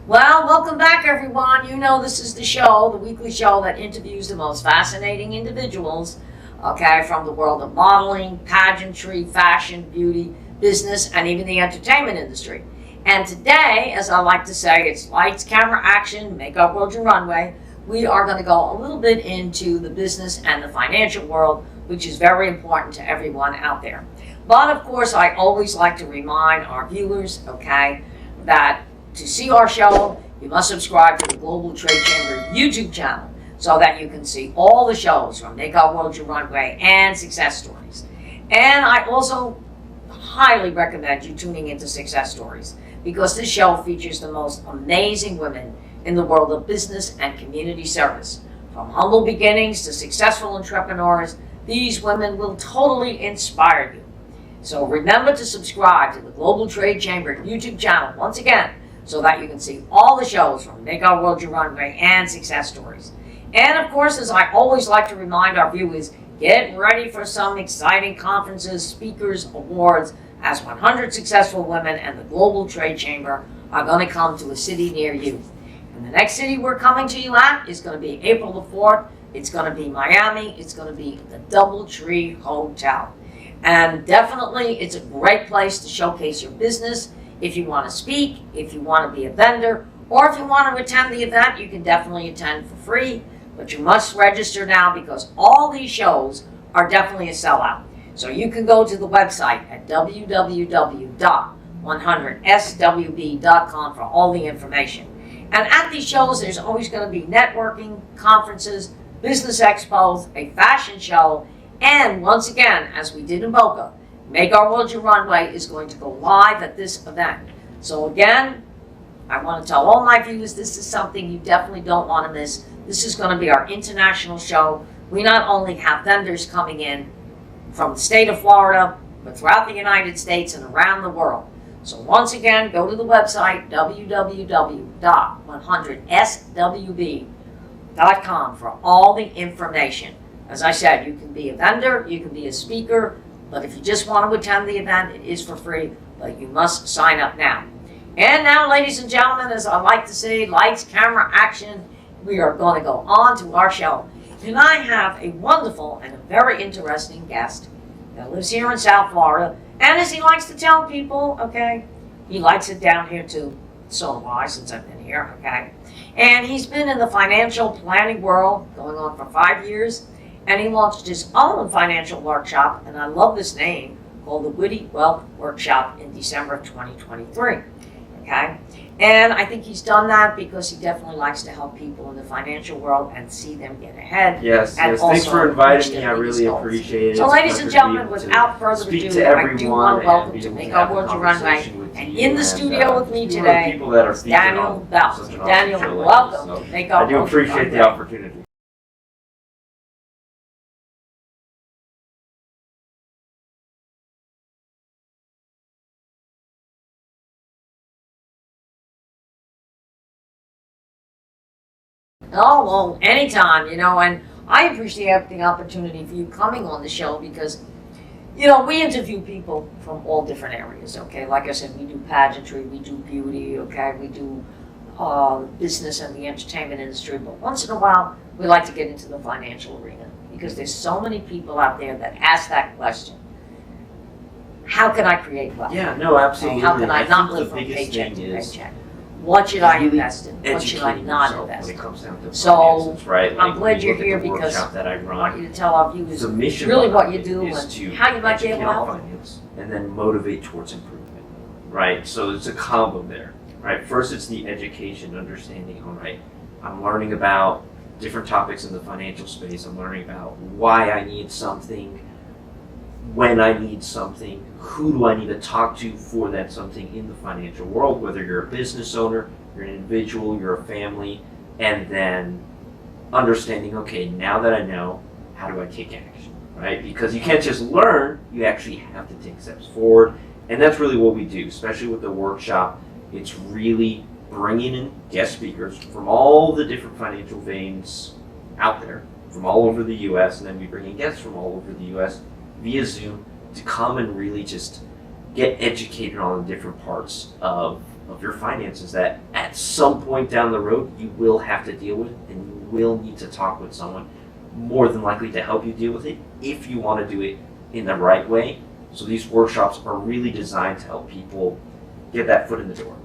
Well, welcome back, everyone. You know this is the show, the weekly show that interviews the most fascinating individuals, okay, from the world of modeling, pageantry, fashion, beauty, business, and even the entertainment industry. And today, as I like to say, it's lights, camera, action, make our world your runway. We are going to go a little bit into the business and the financial world, which is very important to everyone out there. But of course, I always like to remind our viewers, okay, that to see our show, you must subscribe to the Global Trade Chamber YouTube channel so that you can see all the shows from Make Our World Your Runway and Success Stories. And I also highly recommend you tuning into Success Stories because this show features the most amazing women in the world of business and community service. From humble beginnings to successful entrepreneurs, these women will totally inspire you. So remember to subscribe to the Global Trade Chamber YouTube channel once again, so that you can see all the shows from Make Our World Your Runway and Success Stories. And of course, as I always like to remind our viewers, get ready for some exciting conferences, speakers, awards, as 100 successful women and the Global Trade Chamber are going to come to a city near you. And the next city we're coming to you at is going to be April the 4th. It's going to be Miami. It's going to be the DoubleTree Hotel. And definitely, it's a great place to showcase your business. If you want to speak, if you want to be a vendor, or if you want to attend the event, you can definitely attend for free. But you must register now because all these shows are definitely a sellout. So you can go to the website at www.100swb.com for all the information. And at these shows, there's always going to be networking, conferences, business expos, a fashion show, and once again, as we did in Boca, Make Our World Your Runway is going to go live at this event. So again, I want to tell all my viewers this is something you definitely don't want to miss. This is going to be our international show. We not only have vendors coming in from the state of Florida, but throughout the United States and around the world. So once again, go to the website, www.100swb.com for all the information. As I said, you can be a vendor, you can be a speaker, but if you just want to attend the event, it is for free, but you must sign up now. And now, ladies and gentlemen, as I like to say, lights, camera, action, we are going to go on to our show. And I have a wonderful and a very interesting guest that lives here in South Florida. And as he likes to tell people, okay, he likes it down here too. So have I since I've been here, okay? And he's been in the financial planning world going on for 5 years. And he launched his own financial workshop, and I love this name, called the Witty Wealth Workshop in December of 2023, okay? And I think he's done that because he definitely likes to help people in the financial world and see them get ahead. Yes, thanks for inviting me. I really appreciate it. So ladies and gentlemen, without further ado, I do want to welcome to Make Our World Your Runway. And in the studio with me today is Daniel Bell. Daniel, welcome to Make Our World Your Runway. I do appreciate the opportunity. Oh, well, anytime, and I appreciate the opportunity for you coming on the show because, we interview people from all different areas, okay? Like I said, we do pageantry, we do beauty, okay? We do business and the entertainment industry, but once in a while, we like to get into the financial arena because there's so many people out there that ask that question. How can I create wealth? Yeah, no, absolutely. How can I not live from paycheck to paycheck? What should I invest in? What should I not invest in? When it comes down to so finances, right? I'm glad you're here because I want you to tell our viewers really what you do and how you might be able to help finance and then motivate towards improvement, right? So it's a combo there, right? First, it's the education, understanding, all right, I'm learning about different topics in the financial space. I'm learning about why I need something, when I need something, who do I need to talk to for that something in the financial world, whether you're a business owner, you're an individual, you're a family, and then understanding, okay, now that I know, how do I take action, right? Because you can't just learn, you actually have to take steps forward, and that's really what we do, especially with the workshop. It's really bringing in guest speakers from all the different financial veins out there, from all over the U.S., and then we bring in guests from all over the U.S. via Zoom to come and really just get educated on the different parts of of your finances that at some point down the road you will have to deal with, and you will need to talk with someone more than likely to help you deal with it if you want to do it in the right way. So these workshops are really designed to help people get that foot in the door.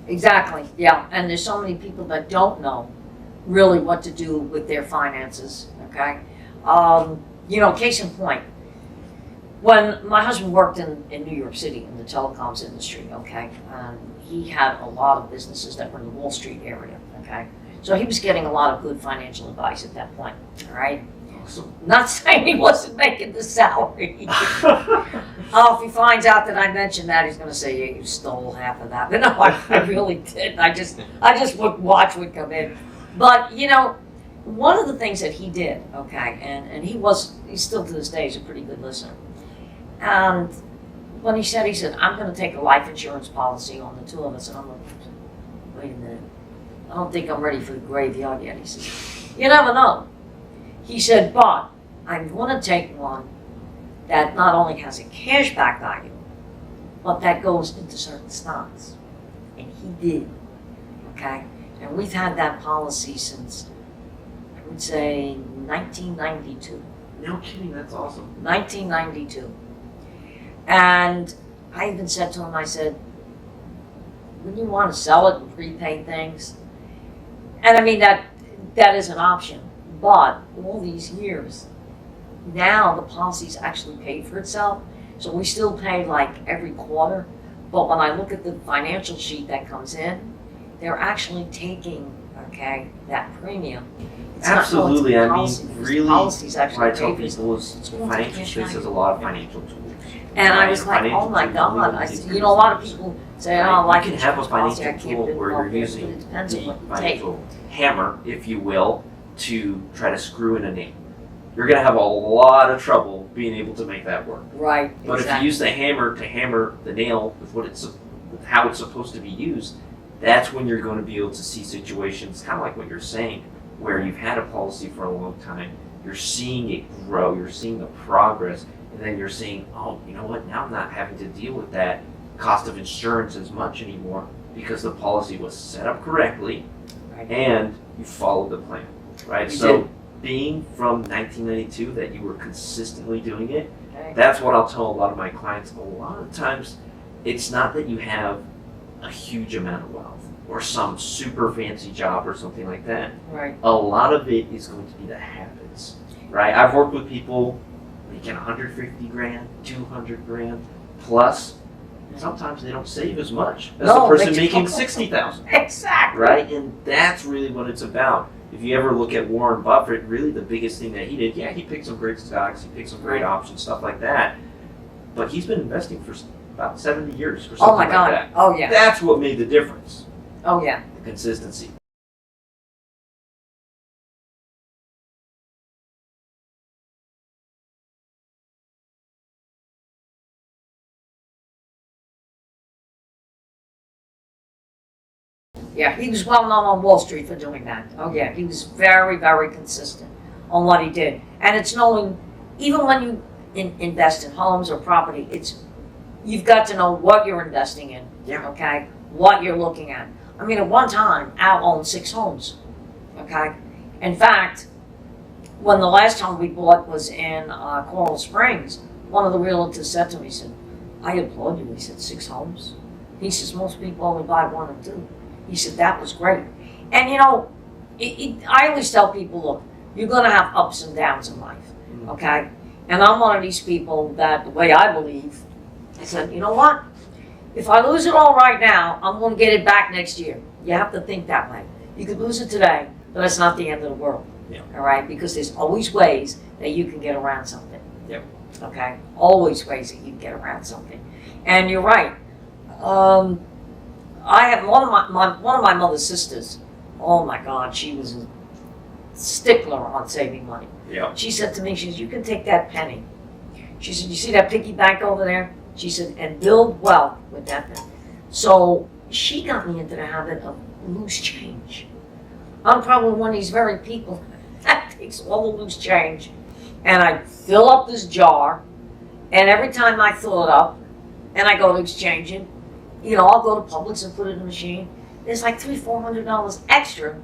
Exactly, yeah, and there's so many people that don't know really what to do with their finances, okay? Case in point, when my husband worked in New York City in the telecoms industry, okay, he had a lot of businesses that were in the Wall Street area, okay? So he was getting a lot of good financial advice at that point, all right? Awesome. Not saying he wasn't making the salary. Oh, if he finds out that I mentioned that, he's going to say, "Yeah, you stole half of that." But no, I really didn't. I just would watch would come in. But one of the things that he did, okay, and he's still to this day he's a pretty good listener. And when he said, "I'm going to take a life insurance policy on the two of us," and I'm like, "Wait a minute, I don't think I'm ready for the graveyard yet." He says, "You never know." He said, "But I'm going to take one that not only has a cashback value, but that goes into certain stocks." And he did, okay? And we've had that policy since, I would say, 1992. No kidding, that's awesome. 1992. And I even said to him, I said, "Wouldn't you want to sell it and prepay things?" And I mean, that is an option. But all these years, now the policy's actually paid for itself. So we still pay like every quarter. But when I look at the financial sheet that comes in, they're actually taking, okay, that premium. It's Absolutely. not I going mean, to the policy, really, the policy's actually what I paid tell for itself. people is It's going to financial cash space value. has a lot of financial tools. And I Right? was like, Financial oh my tools God. really I take said, care a lot of of people say, Right? "Oh, life You can have a insurance policy, I financial can't tool get where involved you're in it," but using it depends on the what you take. financial hammer, if you will, to try to screw in a nail. You're going to have a lot of trouble being able to make that work. Right, But if you exactly. use the hammer to hammer the nail with with how it's supposed to be used, that's when you're going to be able to see situations, kind of like what you're saying, where you've had a policy for a long time, you're seeing it grow, you're seeing the progress, and then you're seeing, oh, you know what, now I'm not having to deal with that cost of insurance as much anymore because the policy was set up correctly Right. and you followed the plan, right? We So did. being from 1992 that you were consistently doing it, Okay. that's what I'll tell a lot of my clients. A lot of times, it's not that you have a huge amount of wealth or some super fancy job or something like that. Right. A lot of it is going to be the habits, right? I've worked with people making 150 grand, 200 grand plus. Sometimes they don't save as much as No, the person they making don't. 60,000, Exactly. right? And that's really what it's about. If you ever look at Warren Buffett, really the biggest thing that he did, yeah, he picked some great stocks, he picked some great Right. options, stuff like that. But he's been investing for about 70 years or something Oh my like God. that. Oh yeah. That's what made the difference, Oh yeah. the consistency. Yeah, he was well known on Wall Street for doing that. Oh yeah, he was very, very consistent on what he did. And it's knowing, even when you invest in homes or property, you've got to know what you're investing in. Yeah. Okay, what you're looking at. I mean, at one time, Al owned 6 homes. Okay, in fact, when the last home we bought was in Coral Springs, one of the realtors said to me, he said, "I applaud you." He said, 6 homes. He says, "Most people only buy 1 or 2. He said, "That was great." And I always tell people, look, you're going to have ups and downs in life, okay? And I'm one of these people that, the way I believe, I said, you know what? If I lose it all right now, I'm going to get it back next year. You have to think that way. You could lose it today, but that's not the end of the world, Yeah. all right? Because there's always ways that you can get around something. Yep. Okay? Always ways that you can get around something. And you're right. I have one of my mother's sisters. Oh my God, she was a stickler on saving money. Yeah. She said to me, she said, "You can take that penny." She said, "You see that piggy bank over there?" She said, "And build wealth with that penny." So she got me into the habit of loose change. I'm probably one of these very people that takes all the loose change and I fill up this jar, and every time I fill it up and I go to exchange it, I'll go to Publix and put it in the machine. There's like $300-400 extra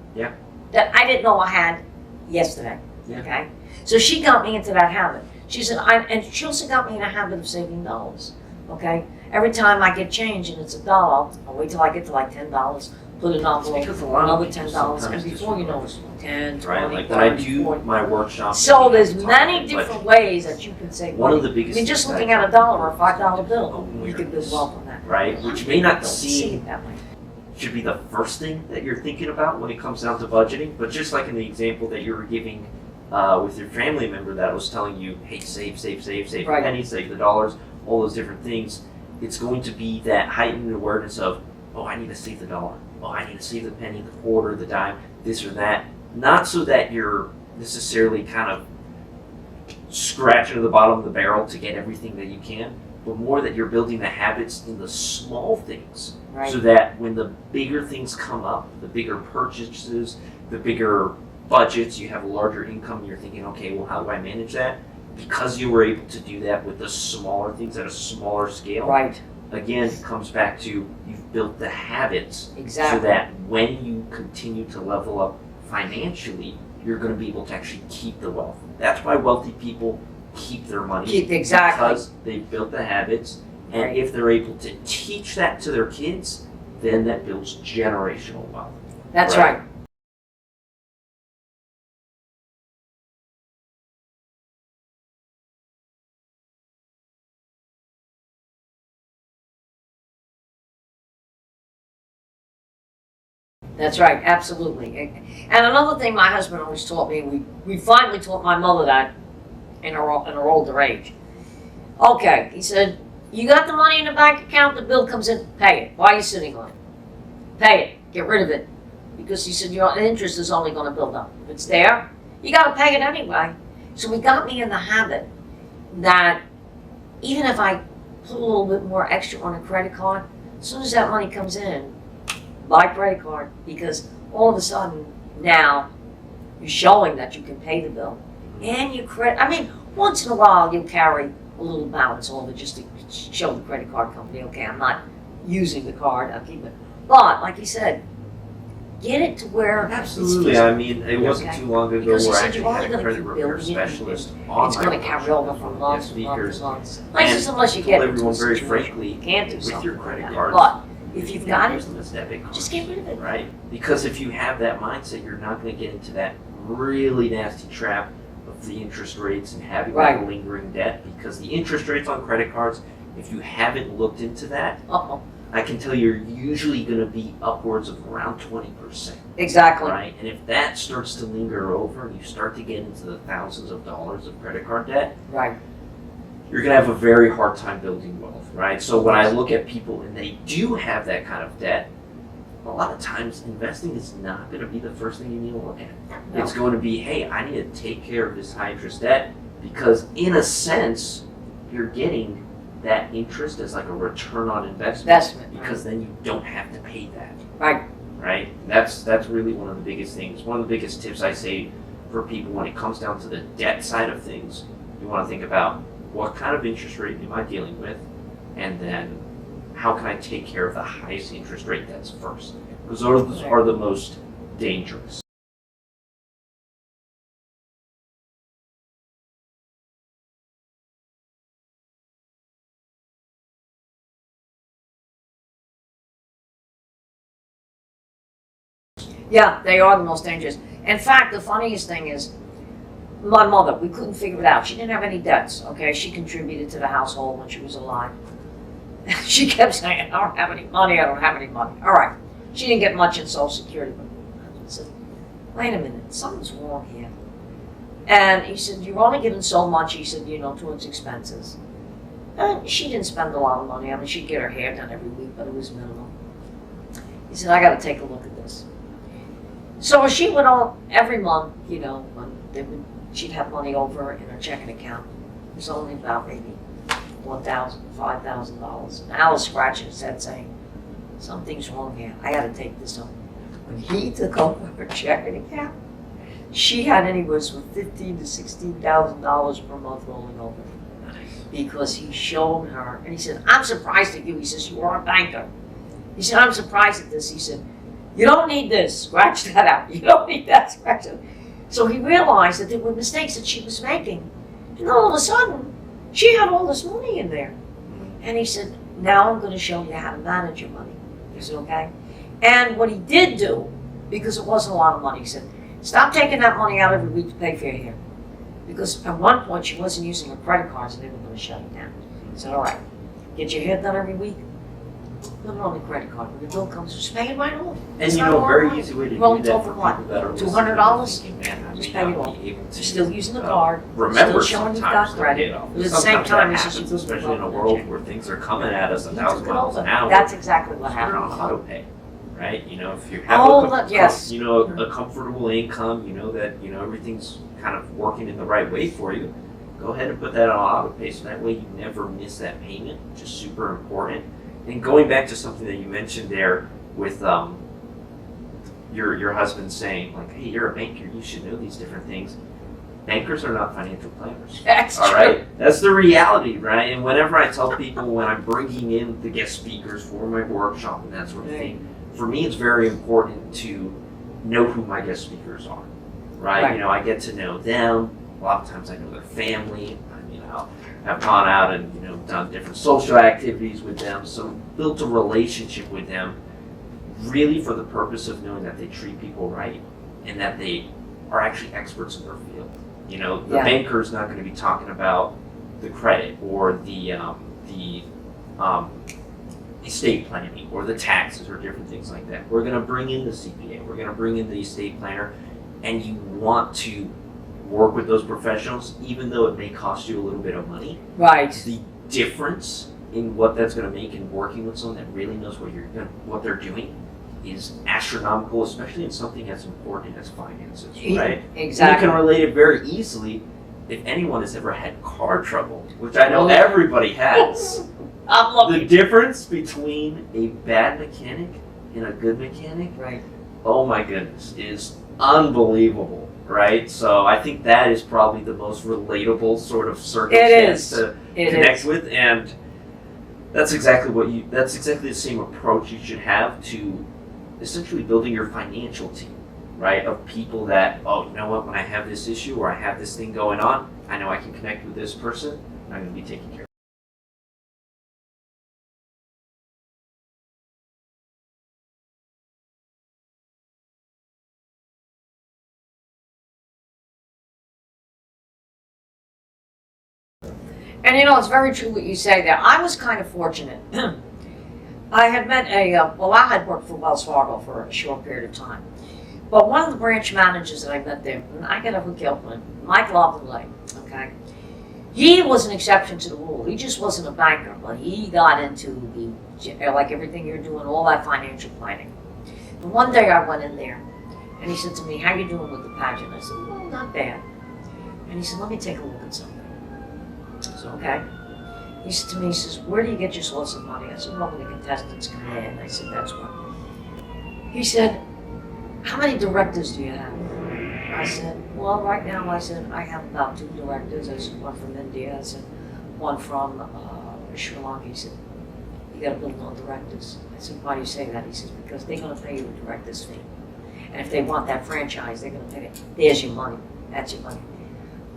that I didn't know I had yesterday. Yeah. Okay? So she got me into that habit. She said, and she also got me in a habit of saving dollars. Okay? Every time I get change and it's $1, I'll wait till I get to like $10, put it on Because a lot of another people $10, and sometimes before you know it, disregard 10, 20, Right, like 30, when I do 40. my workshop. So there's talk many about different budget. ways that you can save One money. of the biggest. I mean, just things looking I at $1 or a $5 bill, you can awareness, build wealth on that. right? Which may not Don't see seem it that way. should be the first thing that you're thinking about when it comes down to budgeting, but just like in the example that you were giving with your family member that was telling you, hey, save Right. pennies, save the dollars, all those different things, it's going to be that heightened awareness of, oh, I need to save the dollar. Oh, I need to save the penny, the quarter, the dime, this or that. Not so that you're necessarily kind of scratching to the bottom of the barrel to get everything that you can, but more that you're building the habits in the small things. Right. So that when the bigger things come up, the bigger purchases, the bigger budgets, you have a larger income, you're thinking, okay, well, how do I manage that? Because you were able to do that with the smaller things at a smaller scale. Right. Again, it comes back to you've built the habits Exactly. so that when you continue to level up financially, you're going to be able to actually keep the wealth. That's why wealthy people keep their money. Exactly. Because they've built the habits. And Right. if they're able to teach that to their kids, then that builds generational wealth. That's Right. right. That's right, absolutely. And another thing my husband always taught me, we finally taught my mother that in her older age. Okay, he said, you got the money in the bank account, the bill comes in, pay it. Why are you sitting on it? Pay it, get rid of it. Because he said, your interest is only going to build up. If it's there, you got to pay it anyway. So he got me in the habit that even if I put a little bit more extra on a credit card, as soon as that money comes in, buy credit card, because all of a sudden now you're showing that you can pay the bill and you credit. I mean, once in a while you'll carry a little balance over just to show the credit card company, okay, I'm not using the card, I'll keep it. But like you said, get it to where Absolutely. I mean, it wasn't too long ago Because he where I said actually you're only had a gonna credit keep repair building it and specialist on it's my going to carry workshop over with from guest month to speakers. month. And Just unless you told get into everyone a very situation frankly, you can't do with something your like credit that. cards, But if you've got use it, them as debit cards. just get rid of it. Right? Because if you have that mindset, you're not going to get into that really nasty trap of the interest rates and having Right. that lingering debt. Because the interest rates on credit cards, if you haven't looked into that, Uh-oh. I can tell you're usually going to be upwards of around 20%. Exactly. Right? And if that starts to linger over and you start to get into the thousands of dollars of credit card debt, Right. you're going to have a very hard time building wealth, right? So when I look at people and they do have that kind of debt, a lot of times investing is not going to be the first thing you need to look at. No. It's going to be, hey, I need to take care of this high interest debt because in a sense, you're getting that interest as like a return on investment. Because then you don't have to pay that. Right. Right? That's really one of the biggest things. One of the biggest tips I say for people when it comes down to the debt side of things, you want to think about what kind of interest rate am I dealing with, and then how can I take care of the highest interest rate debts first? Because those are the most dangerous. Yeah, they are the most dangerous. In fact, the funniest thing is, my mother, we couldn't figure it out. She didn't have any debts, okay? She contributed to the household when she was alive. She kept saying, I don't have any money, I don't have any money. All right. She didn't get much in Social Security, but I said, wait a minute, something's wrong here. And he said, you're only giving so much, he said, towards expenses. And she didn't spend a lot of money. I mean, she'd get her hair done every week, but it was minimal. He said, I got to take a look at this. So she would every month, when she'd have money over in her checking account. It was only about maybe $1,000, $5,000. And Al was scratching his head saying, something's wrong here. I got to take this home. when he took over her checking account, she had anywhere from $15,000 to $16,000 per month rolling over. Because he showed her, and he said, I'm surprised at you. He says, you are a banker. He said, I'm surprised at this. He said, you don't need this. Scratch that out. You don't need that. Scratch it. So he realized that there were mistakes that she was making. And all of a sudden, she had all this money in there. And he said, now I'm going to show you how to manage your money. He said, okay? And what he did do, because it wasn't a lot of money, he said, stop taking that money out every week to pay for your hair. Because at one point she wasn't using her credit cards and they were going to shut it down. He said, all right, get your hair done every week. Put it on the credit card. When your bill comes, just pay it right off. And you know, a very easy way to do Rolling that over for what? people that are $200? listening, man, I Just may pay it not off. be able to, You're still using the card. remember still showing you've got sometimes to credit. pay it off. But at the Sometimes same time, that it's just happens, you especially in a don't world check. where things are coming at us He 1,000 took it miles over. an hour. That's exactly what Put it on happened. auto pay, right? You know, if you have Yes. you know, a comfortable income, you know that you know everything's kind of working in the right way for you. Go ahead and put that on auto pay, so that way you never miss that payment, which is super important. And going back to something that you mentioned there with your husband saying like, "Hey, you're a banker, you should know these different things." Bankers are not financial planners. That's All true. right, that's the reality, right? And whenever I tell people when I'm bringing in the guest speakers for my workshop and that sort of thing, for me it's very important to know who my guest speakers are, right? You know, I get to know them. A lot of times I know their family. You know, I've gone out and you know done different social activities with them, so built a relationship with them, really for the purpose of knowing that they treat people right and that they are actually experts in their field. You know, the banker's not going to be talking about the credit or the estate planning or the taxes or different things like that. We're going to bring in the CPA. We're going to bring in the estate planner, and you want to work with those professionals, even though it may cost you a little bit of money. Right. The difference in what that's going to make in working with someone that really knows what they're doing is astronomical, especially in something as important as finances, right? Exactly. You can relate it very easily if anyone has ever had car trouble, which I know Oh. everybody has. I'm The looking. difference between a bad mechanic and a good mechanic, Right. oh my goodness, is unbelievable, right? So I think that is probably the most relatable sort of circumstance to connect with, and that's exactly the same approach you should have to essentially building your financial team, right? Of people that, oh, you know what, when I have this issue or I have this thing going on, I know I can connect with this person, and I'm going to be taken care of. And you know, it's very true what you say there. I was kind of fortunate. I had met I had worked for Wells Fargo for a short period of time. But one of the branch managers that I met there, and I got to hook you up with, Mike Loveland, okay? He was an exception to the rule. He just wasn't a banker, but he got into like everything you're doing, all that financial planning. And one day I went in there, and he said to me, "How you doing with the pageant?" I said, "Well, not bad." And he said, "Let me take a look at something." I said, "Okay." He said to me, he says, "Where do you get your source of money?" I said, "Well, when the contestants come in." I said, "That's what." He said, "How many directors do you have?" I said, "Well, right now," I said, "I have about 2 directors." I said, "One from India." I said, "One from Sri Lanka." He said, "You got to build on directors." I said, "Why do you say that?" He says, "Because they're going to pay you a director's fee. And if they want that franchise, they're going to pay it. There's your money. That's your money."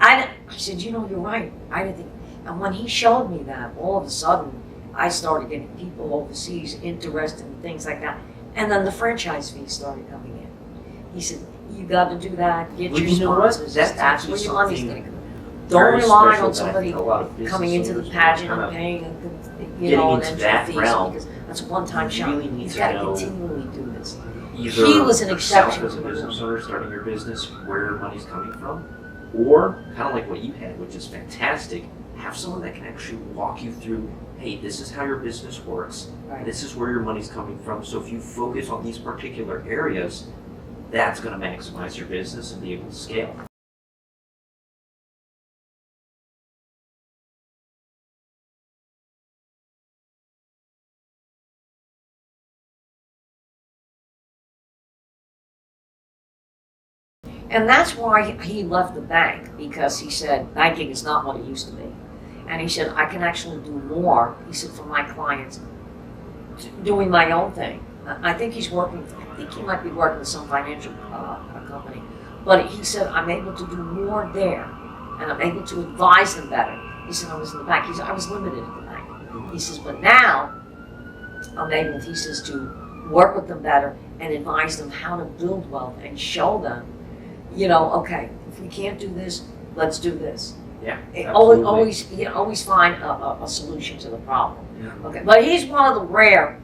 I said, "You know, you're right. I didn't think." And when he showed me that, all of a sudden, I started getting people overseas interested in things like that. And then the franchise fees started coming in. He said, "You got to do that. Get Well, your you know what? sponsors. That's That's where actually your money's something going to come. Don't very rely special on that I somebody think a lot of business coming into the owners pageant kind and of paying, getting an into entry that fees, realm. because that's a one-time You shot. really need You to got to know continually do this." either He was an yourself exception as a to the business rule. owner starting your business, where your money's coming from, or kind of like what you had, which is fantastic, have someone that can actually walk you through, hey, this is how your business works, Right. this is where your money's coming from, so if you focus on these particular areas, that's going to maximize your business and be able to scale. And that's why he left the bank, because he said banking is not what it used to be. And he said, I can actually do more, he said, for my clients, doing my own thing. I think he might be working with some financial company. But he said, I'm able to do more there, and I'm able to advise them better. He said, I was in the bank. He said, I was limited at the bank. He says, but now I'm able, he says, to work with them better and advise them how to build wealth and show them, okay, if we can't do this, let's do this. Yeah, Always find a solution to the problem. Yeah. Okay, but he's one of the rare,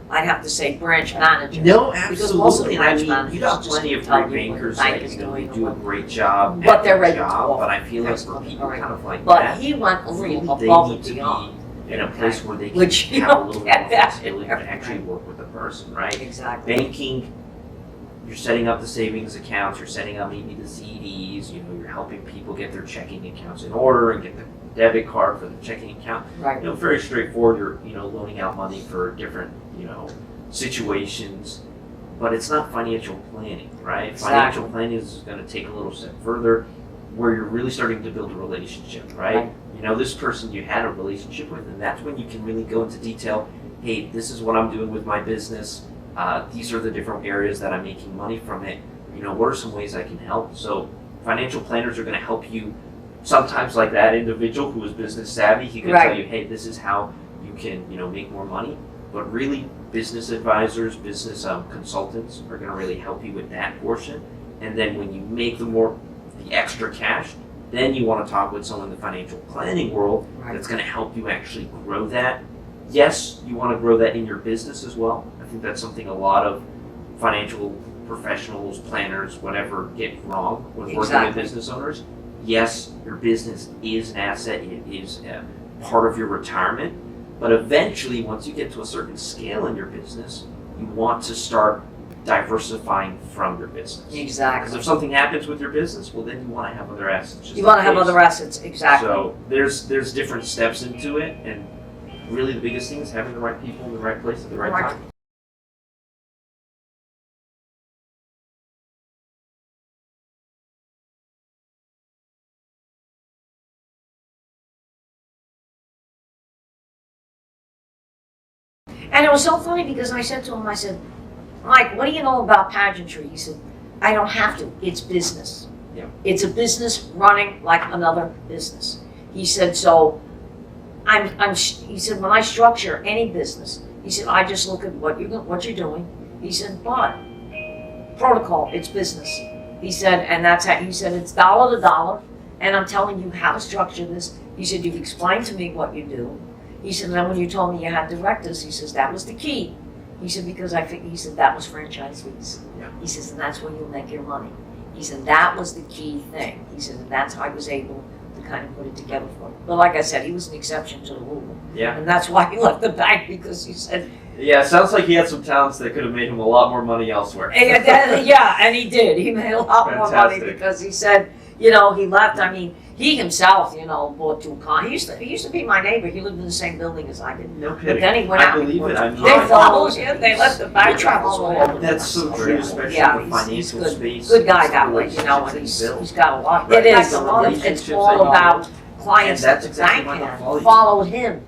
I'd have to say, branch managers. No, Because most of the absolutely. branch You managers got just plenty of tell great you what the bankers bank that is they doing do a and great job But at they're their ready to job, talk. but I feel like for Excellent. people Alright. kind of like But that, he went a really little they above need and to beyond. be in a place where they can Which, have a little more get that flexibility in to actually work with the person, right? Exactly. Banking, you're setting up the savings accounts, you're setting up maybe the CDs, you're helping people get their checking accounts in order and get the debit card for the checking account. Right. Very straightforward. You're loaning out money for different situations, but it's not financial planning, right? Exactly. Financial planning is going to take a little step further, where you're really starting to build a relationship, right? This person you had a relationship with, and that's when you can really go into detail. Hey, this is what I'm doing with my business. These are the different areas that I'm making money from it. What are some ways I can help? So financial planners are going to help you. Sometimes, like that individual who is business savvy, he can tell you, hey, this is how you can, make more money. But really, business advisors, business consultants are going to really help you with that portion. And then when you make the extra cash, then you want to talk with someone in the financial planning world that's going to help you actually grow that. Yes, you want to grow that in your business as well. I think that's something a lot of financial professionals, planners, whatever, get wrong when working with business owners. Yes, your business is an asset. It is a part of your retirement. But eventually, once you get to a certain scale in your business, you want to start diversifying from your business. Exactly. Because if something happens with your business, well, then you want to have other assets. You want to have other assets, exactly. So there's different steps into it, and really the biggest thing is having the right people in the right place at the right time. And it was so funny because I said to him, Mike, what do you know about pageantry? He said, I don't have to. It's business. Yeah. It's a business running like another business. He said, so he said, when I structure any business, he said, I just look at what you're doing. He said, but protocol, it's business. He said, and that's how, he said, it's dollar to dollar, and I'm telling you how to structure this. He said, you've explained to me what you do. He said, and then when you told me you had directors, he says, that was the key. He said, because he said, that was franchise fees. Yeah. He says, and that's where you'll make your money. He said, that was the key thing. He said, and that's how I was able to kind of put it together for him. But like I said, he was an exception to the rule. Yeah. And that's why he left the bank, because he said... Yeah, it sounds like he had some talents that could have made him a lot more money elsewhere. Yeah, and he did. He made a lot more money because he said, he left. I mean, he himself, bought two cars. He used to be my neighbor. He lived in the same building as I did. No kidding. But then he went out. I believe it. They followed him. They left the bank. Travels all over. That's so true, especially in the financial space. Good guy that way, and he's got a lot. It is. It's all about clients that the bank had followed him.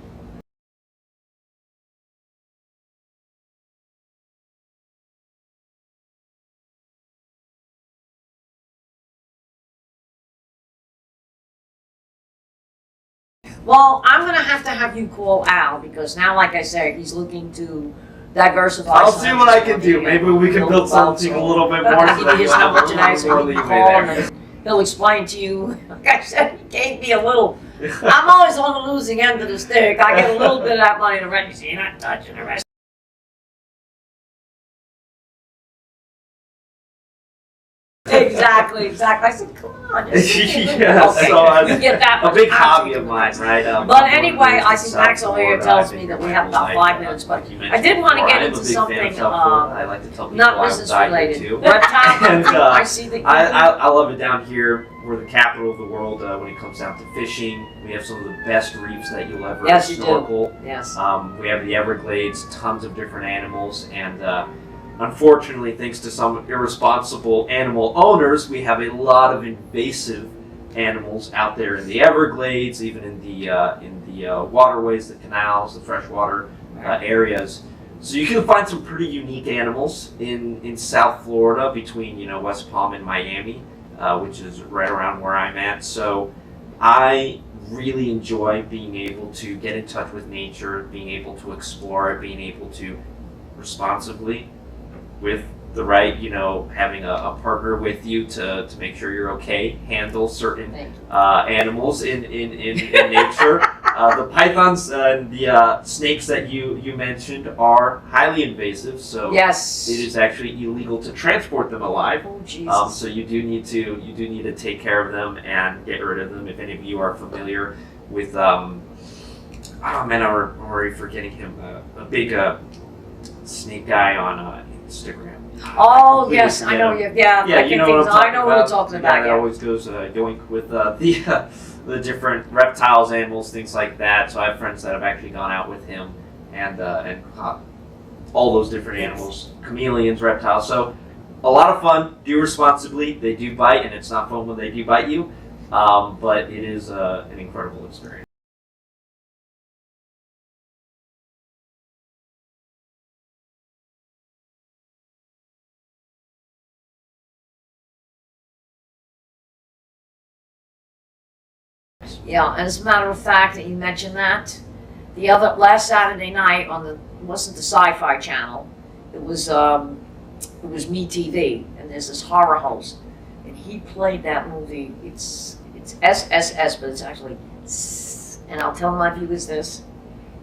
Well, I'm going to have you call Al, because now, like I said, he's looking to diversify. I'll see what I can do. Maybe we can build something a little bit more so that his you'll have number a today, little so more you leeway can call him there. and he'll explain to you. Like I said, he gave me a little. I'm always on the losing end of the stick. I get a little bit of that money to rent. You see, you're not touching the rest. Exactly. I said, come on. Yeah, okay. so You get that a much big out hobby of of mine, right? But anyway, I think Max over here tells me that we have about 5 minutes, but I did want to get into something I like to tell people not I'm business diving related. too. Reptile, And, I see that you I love it down here. We're the capital of the world when it comes down to fishing. We have some of the best reefs that you'll ever Yes, you do. snorkel. Yes. We have the Everglades, tons of different animals, and unfortunately, thanks to some irresponsible animal owners, we have a lot of invasive animals out there in the Everglades, even in the waterways, the canals, the freshwater areas. So you can find some pretty unique animals in South Florida between West Palm and Miami, which is right around where I'm at. So I really enjoy being able to get in touch with nature, being able to explore it, being able to responsibly, with the right, having a partner with you to make sure you're okay, handle certain animals in nature. The pythons and the snakes that you mentioned are highly invasive, so yes, it is actually illegal to transport them alive. Oh, Jesus. So you do need to take care of them and get rid of them. If any of you are familiar with, oh man, I'm already forgetting him. A big snake guy on Instagram. Oh yes, I know you. Yeah, yeah, you know what I'm talking I know what you're talking about. That always goes yoink with the different reptiles, animals, things like that. So I have friends that have actually gone out with him and caught all those different animals, chameleons, reptiles. So a lot of fun. Do responsibly. They do bite, and it's not fun when they do bite you, but it is an incredible experience. Yeah, and as a matter of fact, that you mentioned that, the last Saturday night on it wasn't the Sci-Fi Channel, it was Me TV, and there's this horror host, and he played that movie. It's SSS, but it's actually and I'll tell my viewers this.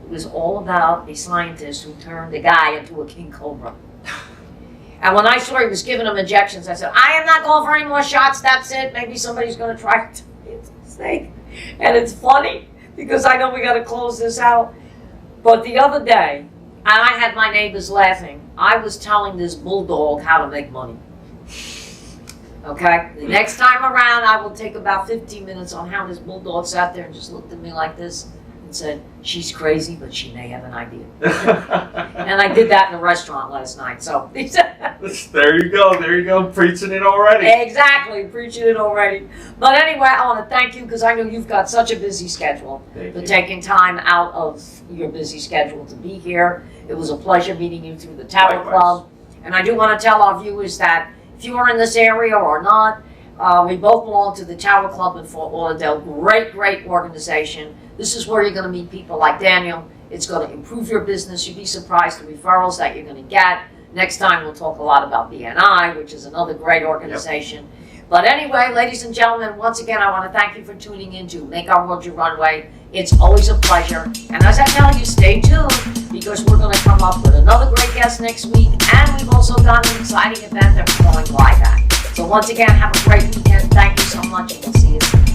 It was all about a scientist who turned a guy into a king cobra. And when I saw he was giving him injections, I said, I am not going for any more shots. That's it. Maybe somebody's going to try to hit the snake. And it's funny because I know we got to close this out. But the other day, and I had my neighbors laughing, I was telling this bulldog how to make money. Okay? The next time around, I will take about 15 minutes on how this bulldog sat there and just looked at me like this and said, she's crazy, but she may have an idea. And I did that in a restaurant last night. So there you go, preaching it already. Exactly, preaching it already. But anyway, I want to thank you because I know you've got such a busy schedule. Thank for you. Taking time out of your busy schedule to be here. It was a pleasure meeting you through the Tower Likewise. Club. And I do want to tell our viewers that if you are in this area or not, we both belong to the Tower Club in Fort Lauderdale. Great organization. This is where you're going to meet people like Daniel. It's going to improve your business. You'd be surprised the referrals that you're going to get. Next time we'll talk a lot about BNI, which is another great organization. Yep. But anyway, ladies and gentlemen, once again, I want to thank you for tuning in to Make Our World Your Runway. It's always a pleasure. And as I tell you, stay tuned because we're going to come up with another great guest next week. And we've also got an exciting event that we're going live at. So once again, have a great weekend. Thank you so much, and we'll see you soon.